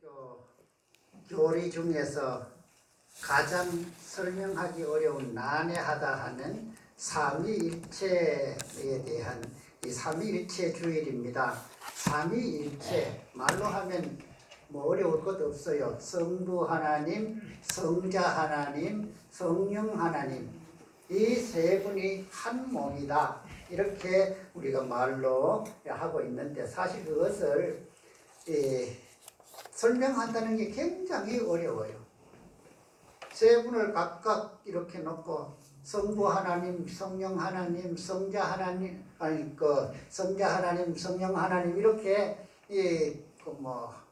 기독교 교리 중에서 가장 설명하기 어려운 난해하다 하는 삼위일체에 대한 이 삼위일체 주일입니다. 삼위일체 말로 하면 뭐 어려울 것 없어요. 성부 하나님, 성자 하나님, 성령 하나님, 이 세 분이 한 몸이다, 이렇게 우리가 말로 하고 있는데, 사실 그것을 설명한다는 게 굉장히 어려워요. 세 분을 각각 이렇게 놓고 성부 하나님, 성령 하나님, 성자 하나님, 성자 하나님, 성령 하나님, 이렇게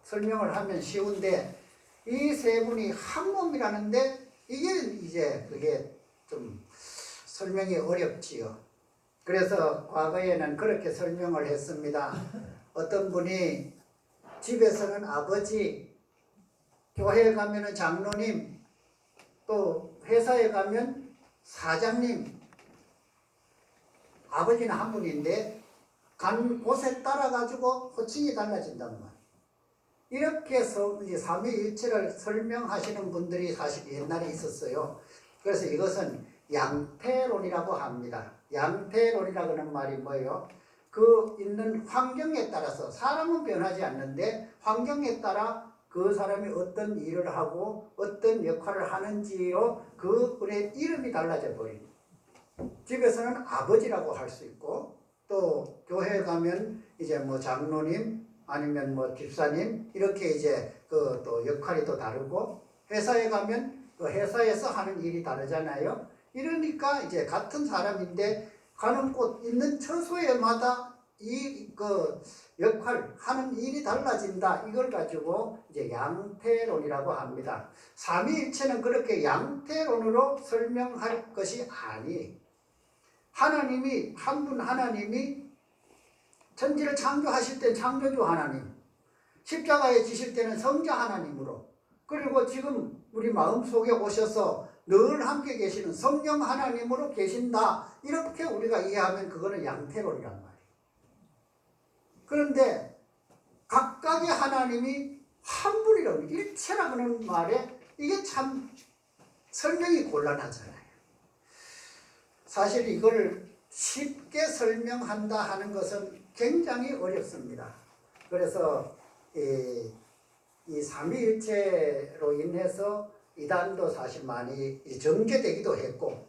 설명을 하면 쉬운데, 이 세 분이 한 몸이라는데 이게 이제 그게 좀 설명이 어렵지요. 그래서 과거에는 그렇게 설명을 했습니다. 어떤 분이 집에서는 아버지, 교회에 가면은 장로님, 또 회사에 가면 사장님, 아버지는 한 분인데 간 곳에 따라 가지고 호칭이 달라진단 말이에요. 이렇게 해서 이제 삼위일체를 설명하시는 분들이 사실 옛날에 있었어요. 그래서 이것은 양태론이라고 합니다. 양태론이라고 하는 말이 뭐예요? 그 있는 환경에 따라서, 사람은 변하지 않는데 환경에 따라 그 사람이 어떤 일을 하고 어떤 역할을 하는지요, 그분의 이름이 달라져 버립니다. 집에서는 아버지라고 할 수 있고, 또 교회에 가면 이제 뭐 장로님, 아니면 뭐 집사님, 이렇게 이제 그 또 역할이 또 다르고, 회사에 가면 그 회사에서 하는 일이 다르잖아요. 이러니까 이제 같은 사람인데 가는 곳 있는 처소에마다 이 그 역할 하는 일이 달라진다, 이걸 가지고 이제 양태론이라고 합니다. 삼위일체는 그렇게 양태론으로 설명할 것이 아니에요. 하나님이 한 분, 하나님이 천지를 창조하실 때 창조주 하나님, 십자가에 지실 때는 성자 하나님으로, 그리고 지금 우리 마음속에 오셔서 늘 함께 계시는 성령 하나님으로 계신다, 이렇게 우리가 이해하면 그거는 양태론이란 말이에요. 그런데 각각의 하나님이 한 분이라고, 일체라고 하는 말에 이게 참 설명이 곤란하잖아요. 사실 이걸 쉽게 설명한다 하는 것은 굉장히 어렵습니다. 그래서 이 삼위일체로 인해서 이단도 사실 많이 정제되기도 했고,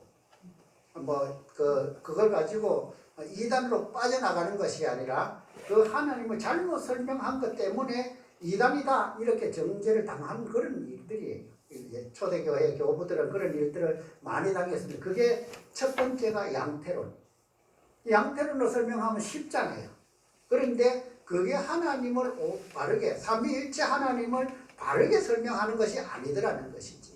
그걸 가지고 이단으로 빠져나가는 것이 아니라 그 하나님을 잘못 설명한 것 때문에 이단이다, 이렇게 정제를 당한 그런 일들이에요. 초대교회 교부들은 그런 일들을 많이 당했습니다. 그게 첫 번째가 양태론. 양태론으로 설명하면 쉽잖아요. 그런데 그게 하나님을 바르게, 삼위일체 하나님을 바르게 설명하는 것이 아니더라는 것이지.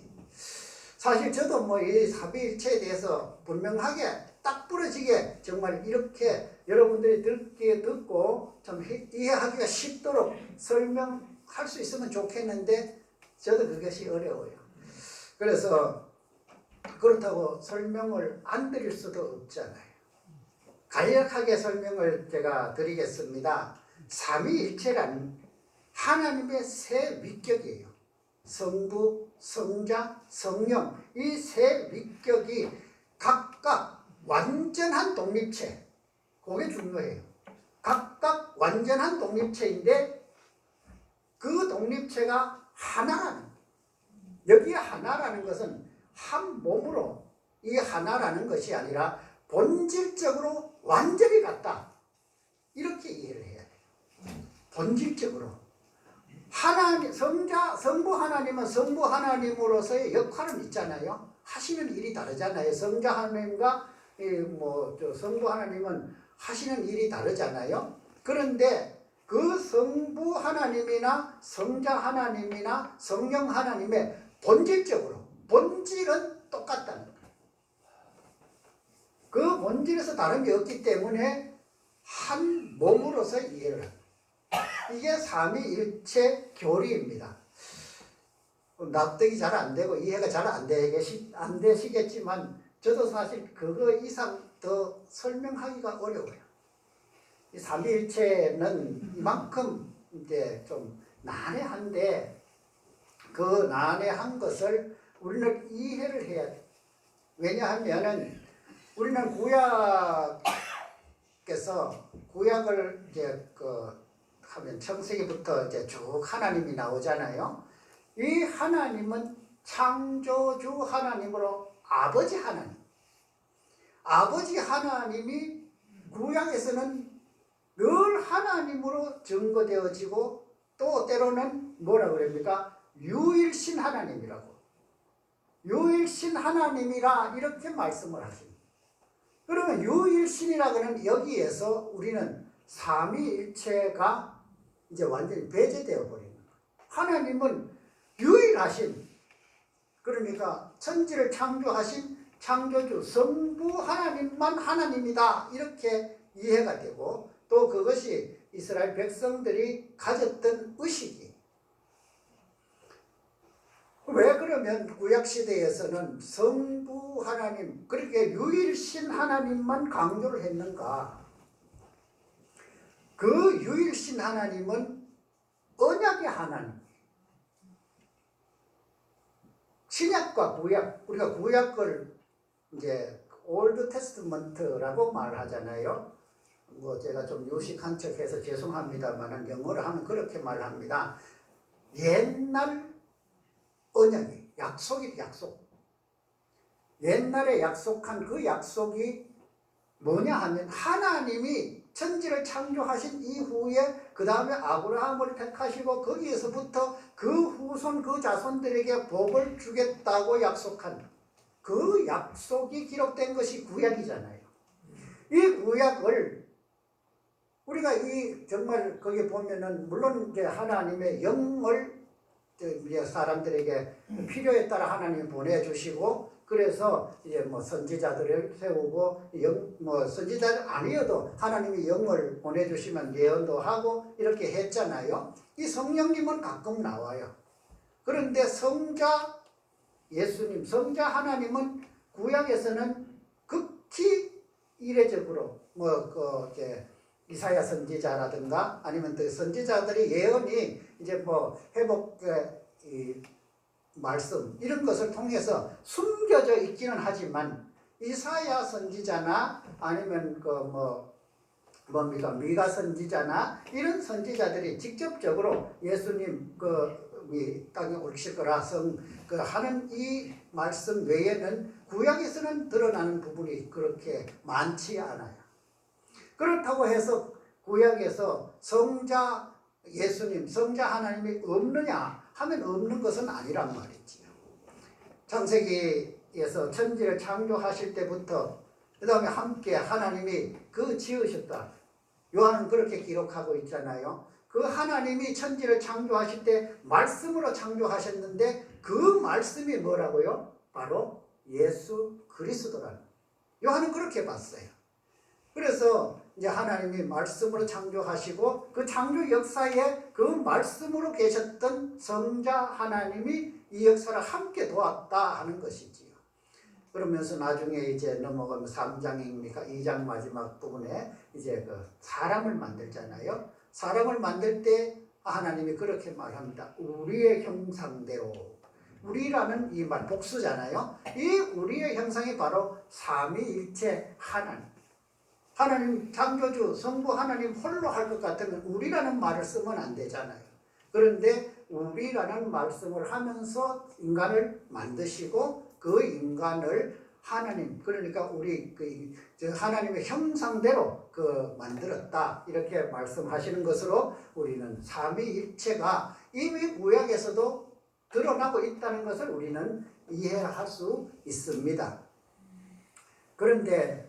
사실 저도 이 삼위일체에 대해서 분명하게 딱 부러지게 정말 이렇게 여러분들이 듣고 좀 이해하기가 쉽도록 설명할 수 있으면 좋겠는데, 저도 그것이 어려워요. 그래서 그렇다고 설명을 안 드릴 수도 없잖아요. 간략하게 설명을 제가 드리겠습니다. 삼위일체란 하나님의 세 위격이에요. 성부, 성자, 성령, 이 세 위격이 각각 완전한 독립체, 그게 중요해요. 각각 완전한 독립체인데 그 독립체가 하나라는, 여기에 하나라는 것은 한 몸으로 이 하나라는 것이 아니라 본질적으로 완전히 같다, 이렇게 이해를 해야 돼요. 본질적으로 하나님, 성부 하나님은 성부 하나님으로서의 역할은 있잖아요. 하시는 일이 다르잖아요. 성자 하나님과 성부 하나님은 하시는 일이 다르잖아요. 그런데 그 성부 하나님이나 성자 하나님이나 성령 하나님의 본질은 똑같다는 거예요. 그 본질에서 다른 게 없기 때문에 한 몸으로서 이해를 합니다. 이게 삼위일체 교리입니다. 납득이 잘 안 되고 이해가 잘 안 되시겠지만, 저도 사실 그거 이상 더 설명하기가 어려워요. 이 삼위일체는 이만큼 이제 좀 난해한데, 그 난해한 것을 우리는 이해를 해야 돼. 왜냐하면은 우리는 구약을 이제 하면 창세기부터 이제 쭉 하나님이 나오잖아요. 이 하나님은 창조주 하나님으로 아버지 하나님이 구약에서는 늘 하나님으로 증거되어지고 또 때로는 뭐라 그럽니까? 유일신 하나님이라고. 유일신 하나님이라 이렇게 말씀을 하십니다. 그러면 유일신이라고는 여기에서 우리는 삼위일체가 이제 완전히 배제되어 버리는 거예요. 하나님은 유일하신, 그러니까 천지를 창조하신 창조주 성부 하나님만 하나님이다 이렇게 이해가 되고, 또 그것이 이스라엘 백성들이 가졌던 의식이, 왜 그러면 구약시대에서는 성부 하나님, 그렇게 유일신 하나님만 강조를 했는가? 그 유일신 하나님은 언약의 하나님. 신약과 구약, 우리가 구약을 이제 올드 테스트먼트라고 말하잖아요. 뭐 제가 좀 유식한 척해서 죄송합니다만 영어로 하면 그렇게 말합니다. 옛날 언약이, 약속이 약속. 옛날에 약속한 그 약속이 뭐냐 하면 하나님이 천지를 창조하신 이후에 그 다음에 아브라함을 택하시고 거기에서부터 그 후손 그 자손들에게 복을 주겠다고 약속한 그 약속이 기록된 것이 구약이잖아요. 이 구약을 우리가 정말 거기 보면은 물론 이제 하나님의 영을 사람들에게 필요에 따라 하나님이 보내주시고, 그래서 이제 뭐 선지자들을 세우고, 선지자들 아니어도 하나님이 영을 보내주시면 예언도 하고 이렇게 했잖아요. 이 성령님은 가끔 나와요. 그런데 성자 예수님, 성자 하나님은 구약에서는 극히 이례적으로 이사야 선지자라든가 아니면 그 선지자들의 예언이 이제 뭐 회복의 말씀 이런 것을 통해서 숨겨져 있기는 하지만, 이사야 선지자나 아니면 미가 선지자나 이런 선지자들이 직접적으로 예수님 이 땅에 오실 거라 하는 이 말씀 외에는 구약에서는 드러나는 부분이 그렇게 많지 않아요. 그렇다고 해서 구약에서 성자 예수님, 성자 하나님이 없느냐 하면 없는 것은 아니란 말이지요. 창세기에서 천지를 창조하실 때부터 그 다음에 함께 하나님이 지으셨다. 요한은 그렇게 기록하고 있잖아요. 그 하나님이 천지를 창조하실 때 말씀으로 창조하셨는데 그 말씀이 뭐라고요? 바로 예수 그리스도라는. 요한은 그렇게 봤어요. 그래서 이제 하나님이 말씀으로 창조하시고 그 창조 역사에 그 말씀으로 계셨던 성자 하나님이 이 역사를 함께 도왔다 하는 것이지요. 그러면서 나중에 이제 넘어가면 3장입니까? 2장 마지막 부분에 이제 사람을 만들잖아요. 사람을 만들 때 하나님이 그렇게 말합니다. 우리의 형상대로. 우리라는 이 말 복수잖아요. 이 우리의 형상이 바로 삼위일체 하나님. 하나님 창조주 성부 하나님 홀로 할 것 같으면 우리라는 말을 쓰면 안 되잖아요. 그런데 우리라는 말씀을 하면서 인간을 만드시고 그 인간을 하나님, 그러니까 우리 하나님의 형상대로 만들었다 이렇게 말씀하시는 것으로 우리는 삼위일체가 이미 구약에서도 드러나고 있다는 것을 우리는 이해할 수 있습니다. 그런데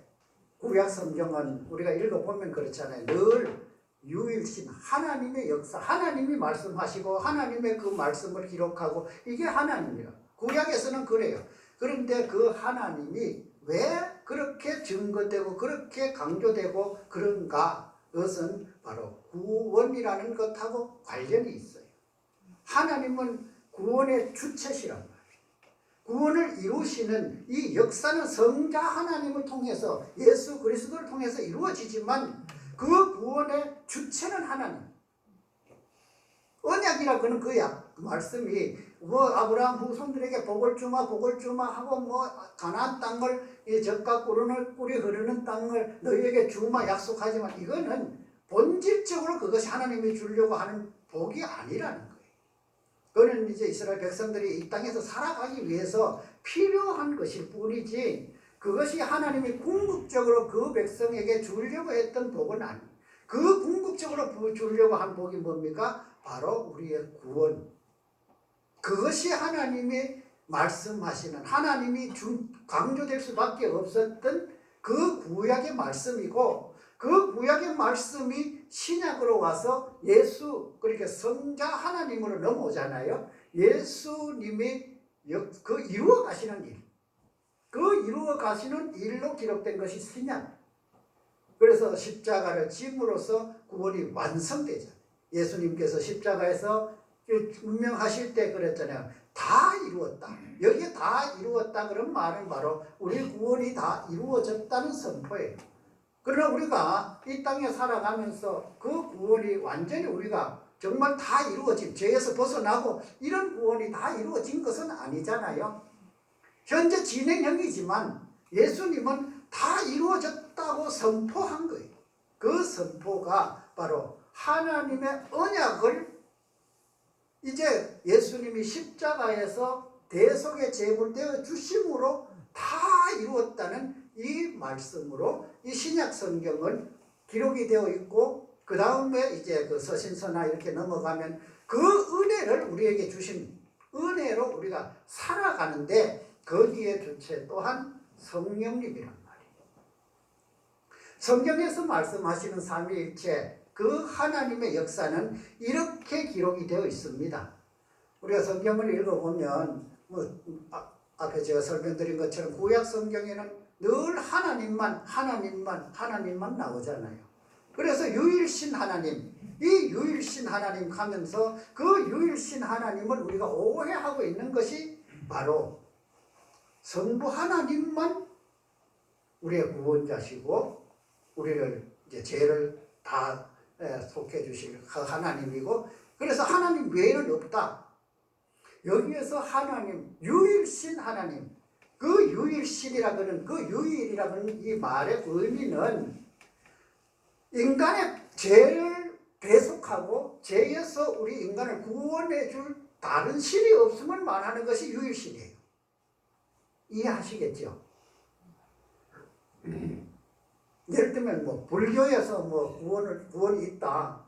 구약 성경은 우리가 읽어보면 그렇잖아요. 늘 유일신 하나님의 역사, 하나님이 말씀하시고 하나님의 그 말씀을 기록하고 이게 하나님이라. 구약에서는 그래요. 그런데 그 하나님이 왜 그렇게 증거되고 그렇게 강조되고 그런가? 그것은 바로 구원이라는 것하고 관련이 있어요. 하나님은 구원의 주체시란 말이에요. 구원을 이루시는 이 역사는 성자 하나님을 통해서 예수 그리스도를 통해서 이루어지지만 그 구원의 주체는 하나님. 언약 신약이라고는 그 말씀이 뭐 아브라함 후손들에게 복을 주마 복을 주마 하고 뭐 가나안 땅을 이 젖과 꿀이 흐르는 땅을 너희에게 주마 약속하지만 이거는 본질적으로 그것이 하나님이 주려고 하는 복이 아니라는 거예요. 그거는 이제 이스라엘 백성들이 이 땅에서 살아가기 위해서 필요한 것일 뿐이지 그것이 하나님이 궁극적으로 그 백성에게 주려고 했던 복은 아니에요. 그 궁극적으로 주려고 한 복이 뭡니까? 바로 우리의 구원. 그것이 하나님이 말씀하시는 하나님이 강조될 수밖에 없었던 그 구약의 말씀이고 그 구약의 말씀이 신약으로 와서 예수 그러니까 성자 하나님으로 넘어오잖아요. 예수님이 그 이루어 가시는 일, 그 이루어 가시는 일로 기록된 것이 신약. 그래서 십자가를 짐으로써 구원이 완성되잖아요. 예수님께서 십자가에서 운명하실 때 그랬잖아요. 다 이루었다. 여기에 다 이루었다 그런 말은 바로 우리 구원이 다 이루어졌다는 선포예요. 그러나 우리가 이 땅에 살아가면서 그 구원이 완전히 우리가 정말 다 이루어진 죄에서 벗어나고 이런 구원이 다 이루어진 것은 아니잖아요. 현재 진행형이지만 예수님은 다 이루어졌다고 선포한 거예요. 그 선포가 바로 하나님의 언약을 이제 예수님이 십자가에서 대속의 제물 되어 주심으로 다 이루었다는 이 말씀으로 이 신약 성경은 기록이 되어 있고 그 다음에 이제 그 서신서나 이렇게 넘어가면 그 은혜를 우리에게 주신 은혜로 우리가 살아가는데 거기에 주체 또한 성령님이란 말이에요. 성경에서 말씀하시는 삼위일체 그 하나님의 역사는 이렇게 기록이 되어 있습니다. 우리가 성경을 읽어보면 앞에 제가 설명드린 것처럼 구약 성경에는 늘 하나님만 나오잖아요. 그래서 유일신 하나님, 이 유일신 하나님 하면서 그 유일신 하나님을 우리가 오해하고 있는 것이 바로 성부 하나님만 우리의 구원자시고 우리를 이제 죄를 다 속해 주실 하나님이고 그래서 하나님 외에는 없다. 여기에서 하나님, 유일신 하나님, 그 유일신이라고는 그 유일이라는 이 말의 의미는 인간의 죄를 대속하고 죄에서 우리 인간을 구원해 줄 다른 신이 없음을 말하는 것이 유일신이에요. 이해하시겠죠? 예를 들면 뭐 불교에서 뭐 구원이 있다.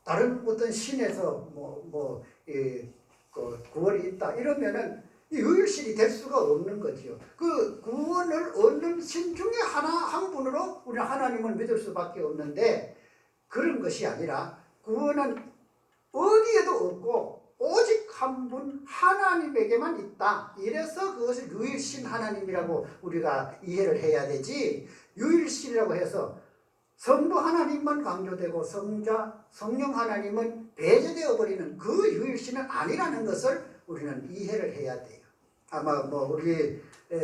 다른 어떤 신에서 그 구원이 있다. 이러면은 유일신이 될 수가 없는 거죠. 그 구원을 얻는 신 중에 한 분으로 우리 하나님을 믿을 수밖에 없는데 그런 것이 아니라 구원은 어디에도 없고 오직 한 분 하나님에게만 있다. 이래서 그것을 유일신 하나님이라고 우리가 이해를 해야 되지 유일신이라고 해서 성부 하나님만 강조되고 성령 하나님은 배제되어 버리는 그 유일신은 아니라는 것을 우리는 이해를 해야 돼요. 아마 우리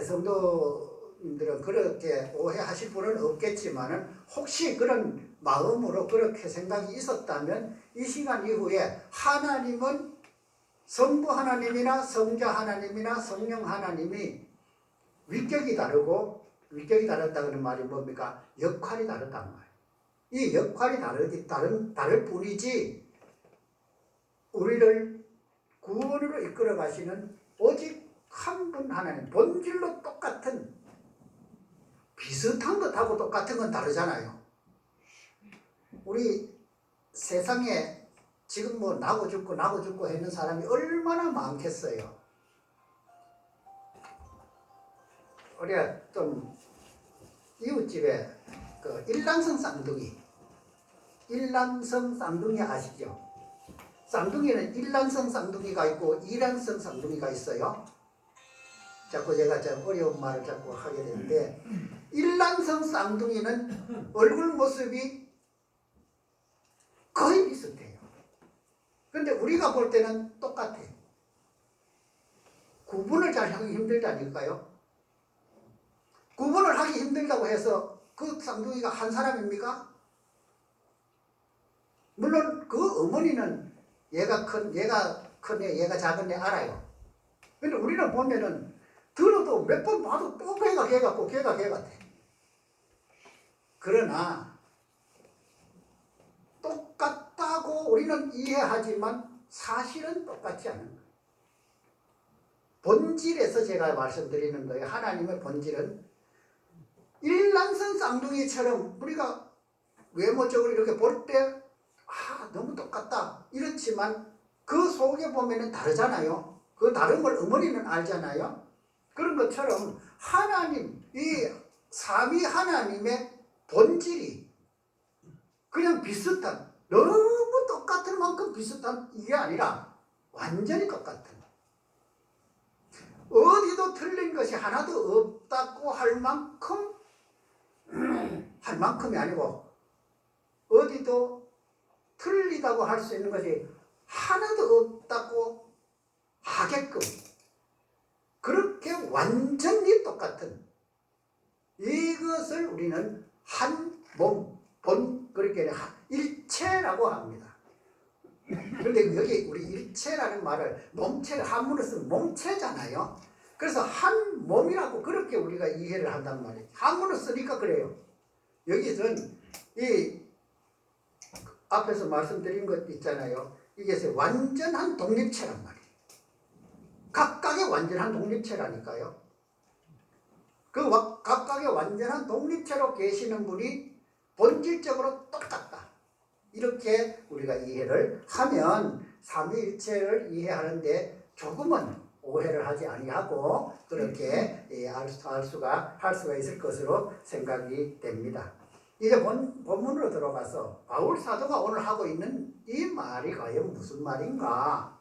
성도님들은 그렇게 오해하실 분은 없겠지만은 혹시 그런 마음으로 그렇게 생각이 있었다면 이 시간 이후에 하나님은 성부 하나님이나 성자 하나님이나 성령 하나님이 위격이 다르고 위격이 다르다는 말이 뭡니까? 역할이 다르단 말이에요. 이 역할이 다를 뿐이지 우리를 구원으로 이끌어 가시는 오직 한 분 하나님, 본질로 똑같은 비슷한 것하고 똑같은 건 다르잖아요. 우리 세상에 지금 나고 죽고 했는 사람이 얼마나 많겠어요. 우리가 좀 이웃집에 그 일란성 쌍둥이 아시죠? 쌍둥이는 일란성 쌍둥이가 있고 이란성 쌍둥이가 있어요. 자꾸 제가 좀 어려운 말을 자꾸 하게 되는데 일란성 쌍둥이는 얼굴 모습이 거의 비슷해요. 그런데 우리가 볼 때는 똑같아요. 구분을 잘 하기 힘들다니까요. 구분을 하기 힘들다고 해서 그 쌍둥이가 한 사람입니까? 물론 그 어머니는 얘가 큰 애, 얘가 작은 애 알아요. 근데 우리는 보면은 들어도 몇 번 봐도 또 걔가 걔 같고 걔가 걔 같아. 그러나 똑같다고 우리는 이해하지만 사실은 똑같지 않은 거예요. 본질에서 제가 말씀드리는 거예요. 하나님의 본질은 일란성 쌍둥이처럼 우리가 외모적으로 이렇게 볼 때 너무 똑같다 이렇지만 그 속에 보면은 다르잖아요. 그 다른 걸 어머니는 알잖아요. 그런 것처럼 하나님, 이 삼위 하나님의 본질이 그냥 비슷한, 너무 똑같은 만큼 비슷한 이게 아니라 완전히 똑같은, 어디도 틀린 것이 하나도 없다고 할 만큼이 아니고 어디도 틀리다고 할 수 있는 것이 하나도 없다고 하게끔 그렇게 완전히 똑같은 이것을 우리는 한 몸, 그렇게 일체라고 합니다. 그런데 여기 우리 일체라는 말을 몸체를 한문으로 쓰면 몸체잖아요. 그래서 한 몸이라고 그렇게 우리가 이해를 한단 말이에요. 한문으로 쓰니까 그래요. 여기서는 이 앞에서 말씀드린 것 있잖아요. 이게 완전한 독립체란 말이에요. 각각의 완전한 독립체라니까요. 그 각각의 완전한 독립체로 계시는 분이 본질적으로 똑같다. 이렇게 우리가 이해를 하면 삼위일체를 이해하는데 조금은 오해를 하지 아니하고 그렇게 할 수가 있을 것으로 생각이 됩니다. 이제 본문으로 들어가서 바울 사도가 오늘 하고 있는 이 말이 과연 무슨 말인가?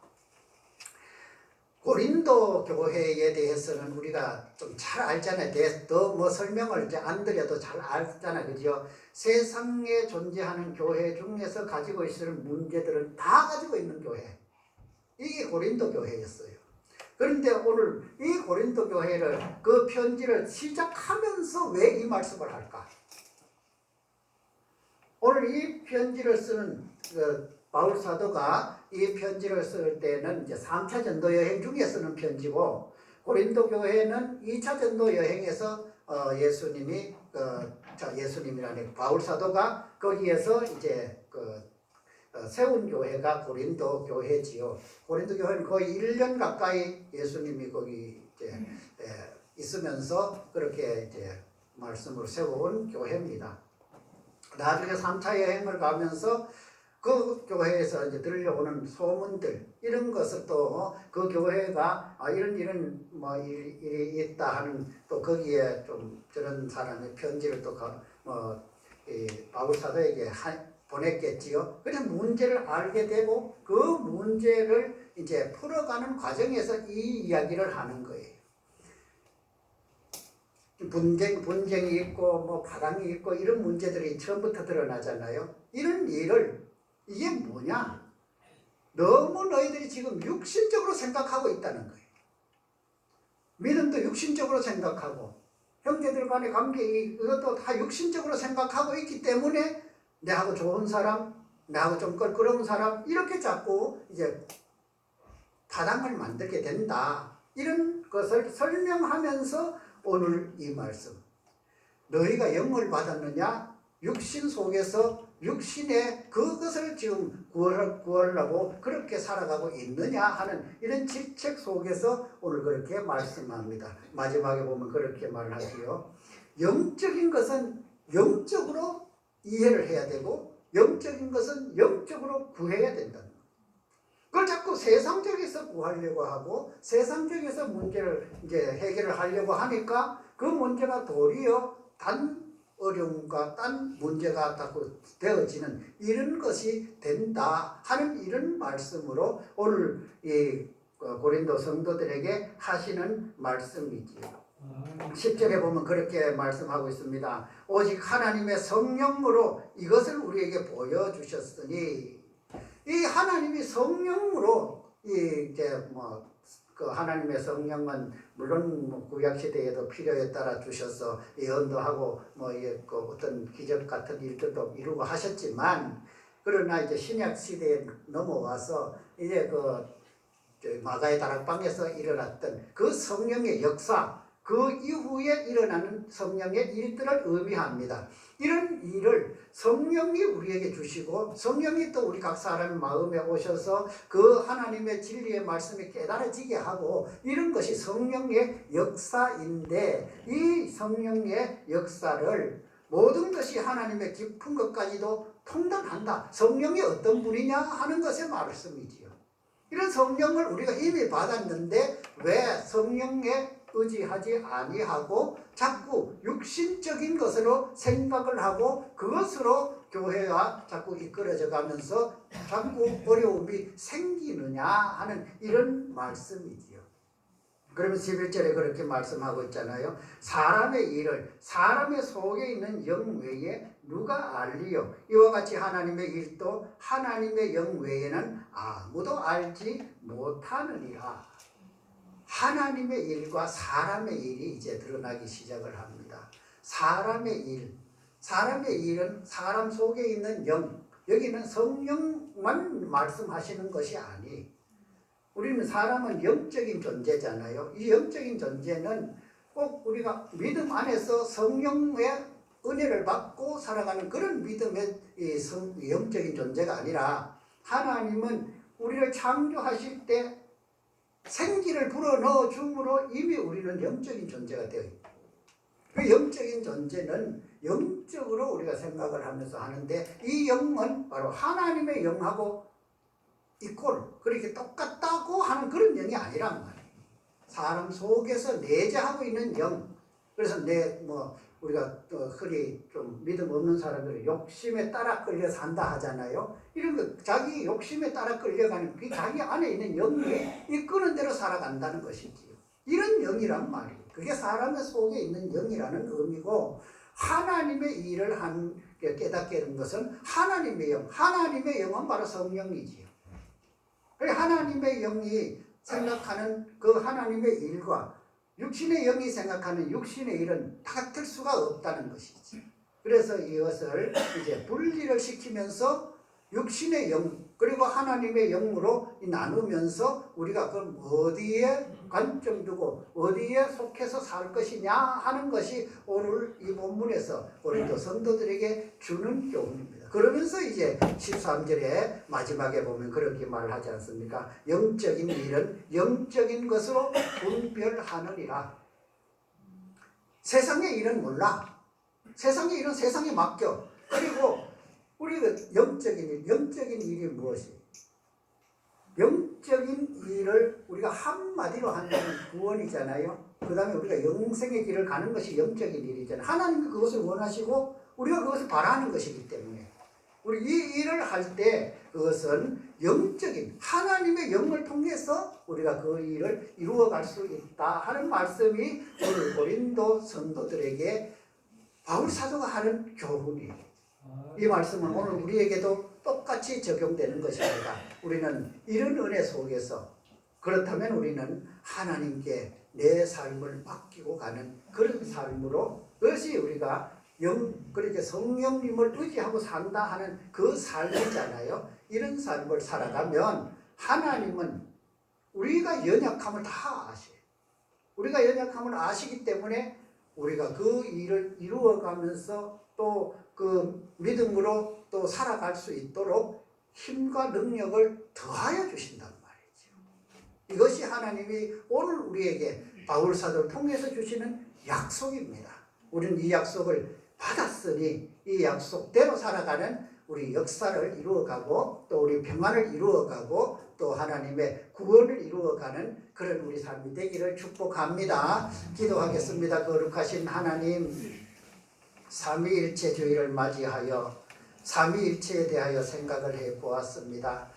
고린도 교회에 대해서는 우리가 좀 잘 알잖아요. 더 뭐 설명을 이제 안 드려도 잘 알잖아요. 그죠? 세상에 존재하는 교회 중에서 가지고 있을 문제들을 다 가지고 있는 교회. 이게 고린도 교회였어요. 그런데 오늘 이 고린도 교회를 그 편지를 시작하면서 왜 이 말씀을 할까? 오늘 이 편지를 쓰는 바울 사도가 이 편지를 쓸 때는 이제 3차 전도 여행 중에 쓰는 편지고 고린도 교회는 2차 전도 여행에서 예수님이라는 바울 사도가 거기에서 이제 세운 교회가 고린도 교회지요. 고린도 교회는 거의 1년 가까이 예수님이 거기 이제 있으면서 그렇게 이제 말씀을 세워온 교회입니다. 나중에 3차 여행을 가면서 그 교회에서 이제 들려오는 소문들 이런 것을 또 그 교회가 이런 뭐 일이 있다 하는 또 거기에 좀 저런 사람의 편지를 또 바울 사도에게 보냈겠지요. 그래서 문제를 알게 되고 그 문제를 이제 풀어가는 과정에서 이 이야기를 하는 거예요. 분쟁이 있고 뭐 파당이 있고 이런 문제들이 처음부터 드러나잖아요. 이런 일을 이게 뭐냐? 너무 너희들이 지금 육신적으로 생각하고 있다는 거예요. 믿음도 육신적으로 생각하고 형제들 간의 관계 이것도 다 육신적으로 생각하고 있기 때문에 내하고 좋은 사람, 내하고 좀 껄끄러운 사람 이렇게 자꾸 이제 파당을 만들게 된다. 이런 것을 설명하면서 오늘 이 말씀 너희가 영을 받았느냐? 육신 속에서 육신의 그것을 지금 구하려고 그렇게 살아가고 있느냐 하는 이런 질책 속에서 오늘 그렇게 말씀합니다. 마지막에 보면 그렇게 말하지요. 영적인 것은 영적으로 이해를 해야 되고 영적인 것은 영적으로 구해야 된다. 그걸 자꾸 세상적에서 구하려고 하고 세상적에서 문제를 이제 해결을 하려고 하니까 그 문제가 도리어 단 어려움과 딴 문제가 자꾸 되어지는 이런 것이 된다 하는 이런 말씀으로 오늘 이 고린도 성도들에게 하시는 말씀이지요. 10절에 보면 그렇게 말씀하고 있습니다. 오직 하나님의 성령으로 이것을 우리에게 보여주셨으니 이 하나님이 성령으로 이제 그 하나님의 성령은 물론 구약 시대에도 필요에 따라 주셔서 예언도 하고 그 어떤 기적 같은 일들도 이루고 하셨지만 그러나 이제 신약 시대에 넘어와서 이제 마가의 다락방에서 일어났던 그 성령의 역사, 그 이후에 일어나는 성령의 일들을 의미합니다. 이런 일을 성령이 우리에게 주시고 성령이 또 우리 각 사람의 마음에 오셔서 그 하나님의 진리의 말씀이 깨달아지게 하고 이런 것이 성령의 역사인데 이 성령의 역사를 모든 것이 하나님의 깊은 것까지도 통달한다. 성령이 어떤 분이냐 하는 것의 말씀이지요. 이런 성령을 우리가 이미 받았는데 왜 성령에 의지하지 아니하고 자꾸 육신적인 것으로 생각을 하고 그것으로 교회가 자꾸 이끌어져 가면서 자꾸 어려움이 생기느냐 하는 이런 말씀이지요. 그러면 11절에 그렇게 말씀하고 있잖아요. 사람의 일을 사람의 속에 있는 영 외에 누가 알리요? 이와 같이 하나님의 일도 하나님의 영 외에는 아무도 알지 못하느니라. 하나님의 일과 사람의 일이 이제 드러나기 시작을 합니다. 사람의 일은 사람 속에 있는 영, 여기는 성령만 말씀하시는 것이 아니 우리는 사람은 영적인 존재잖아요. 이 영적인 존재는 꼭 우리가 믿음 안에서 성령의 은혜를 받고 살아가는 그런 믿음의 영적인 존재가 아니라 하나님은 우리를 창조하실 때 생기를 불어넣어 줌으로 이미 우리는 영적인 존재가 되어 있고 그 영적인 존재는 영적으로 우리가 생각을 하면서 하는데 이 영은 바로 하나님의 영하고 이꼴 그렇게 똑같다고 하는 그런 영이 아니란 말이에요. 사람 속에서 내재하고 있는 영. 그래서 우리가 흔히 좀 믿음 없는 사람들이 욕심에 따라 끌려 산다 하잖아요. 이런 거 자기 욕심에 따라 끌려가는 그 자기 안에 있는 영이 이끄는 대로 살아간다는 것이지요. 이런 영이란 말이에요. 그게 사람의 속에 있는 영이라는 의미고 하나님의 일을 깨닫게 된 것은 하나님의 영. 하나님의 영은 바로 성령이지요. 하나님의 영이 생각하는 그 하나님의 일과 육신의 영이 생각하는 육신의 일은 같을 수가 없다는 것이지. 그래서 이것을 이제 분리를 시키면서 육신의 영 그리고 하나님의 영으로 나누면서 우리가 그럼 어디에 관점 두고 어디에 속해서 살 것이냐 하는 것이 오늘 이 본문에서 고린도 성도들에게 주는 교훈입니다. 그러면서 이제 13절에 마지막에 보면 그렇게 말하지 않습니까? 영적인 일은 영적인 것으로 분별하느니라. 세상의 일은 몰라. 세상의 일은 세상에 맡겨. 그리고 우리가 영적인 일이 무엇이? 영적인 일을 우리가 한마디로 한다면 구원이잖아요. 그 다음에 우리가 영생의 길을 가는 것이 영적인 일이잖아요. 하나님이 그것을 원하시고 우리가 그것을 바라는 것이기 때문에 우리 이 일을 할 때 그것은 영적인 하나님의 영을 통해서 우리가 그 일을 이루어갈 수 있다 하는 말씀이 오늘 고린도 성도들에게 바울 사도가 하는 교훈이에요. 이 말씀은 오늘 우리에게도 똑같이 적용되는 것입니다. 우리는 이런 은혜 속에서 그렇다면 우리는 하나님께 내 삶을 맡기고 가는 그런 삶으로 그것이 우리가 그렇게 성령님을 의지하고 산다 하는 그 삶이잖아요. 이런 삶을 살아가면 하나님은 우리가 연약함을 다 아셔요. 우리가 연약함을 아시기 때문에 우리가 그 일을 이루어가면서 또 그 믿음으로 또 살아갈 수 있도록 힘과 능력을 더하여 주신단 말이죠. 이것이 하나님이 오늘 우리에게 바울 사도를 통해서 주시는 약속입니다. 우리는 이 약속을 받았으니 이 약속대로 살아가는 우리 역사를 이루어가고 또 우리 평안을 이루어가고 또 하나님의 구원을 이루어가는 그런 우리 삶이 되기를 축복합니다. 기도하겠습니다. 거룩하신 하나님, 삼위일체 주의를 맞이하여 삼위일체에 대하여 생각을 해보았습니다.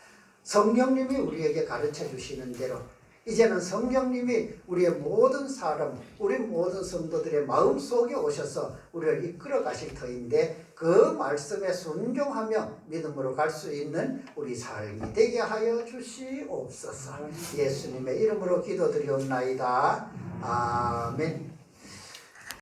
성령님이 우리에게 가르쳐 주시는 대로 이제는 성령님이 우리의 모든 사람, 우리 모든 성도들의 마음속에 오셔서 우리를 이끌어 가실 터인데 그 말씀에 순종하며 믿음으로 갈 수 있는 우리 삶이 되게 하여 주시옵소서. 예수님의 이름으로 기도드리옵나이다. 아멘.